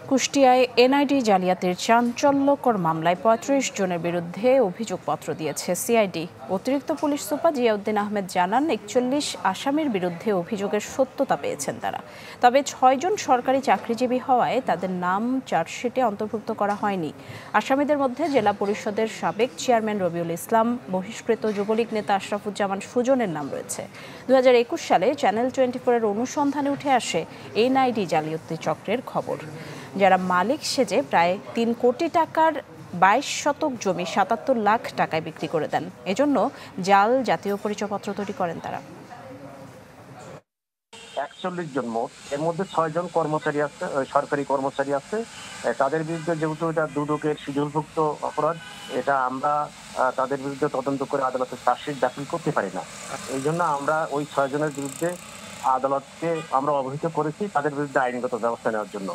কুষ্টিয়ায় NID জালিয়াতির চাঞ্চল্যকর মামলায় ৩৫ জনের বিরুদ্ধে অভিযোগপত্র দিয়েছে সিআইডি। অতিরিক্ত পুলিশ সুপার জিয়াউদ্দিন আহমেদ জানান, ৪১ আসামির বিরুদ্ধে অভিযোগের সত্যতা পেয়েছেন তারা। তবে ৬ জন সরকারি চাকরিজীবী হওয়ায় তাদের নাম চার্জশিটে অন্তর্ভুক্ত করা হয়নি। আসামিদের মধ্যে জেলা পরিষদের সাবেক চেয়ারম্যান রবিউল ইসলাম, বহিষ্কৃত যুবলীগ নেতা আশরাফুজ্জামান সুজনের নাম রয়েছে। ২০২১ সালে চ্যানেল 24-এর অনুসন্ধানে উঠে আসে এনআইডি জালিয়াতি চক্রের খবর, যারা মালিক সেজে প্রায় ৩ কোটি টাকার ২২ শতক জমি ৭৭ লাখ টাকায় বিক্রি করে দেন। এজন্য জাল জাতীয় পরিচয়পত্র তৈরি করেন তারা। ৪১ জন মোট, এর মধ্যে ৬ জন কর্মচারী আছে, সরকারি কর্মচারী আছে। তাদের বিরুদ্ধে যেহেতু এটা দুদকের শিডিউলভুক্ত অপরাধ, এটা আমরা তাদের বিরুদ্ধে তদন্ত করে আদালতে চার্জশিট দাখিল করতে পারি না। এই জন্য আমরা ওই ৬ জনের বিরুদ্ধে আদালতকে আমরা অবহিত করেছি তাদের বিরুদ্ধে আইনগত ব্যবস্থা নেওয়ার জন্য।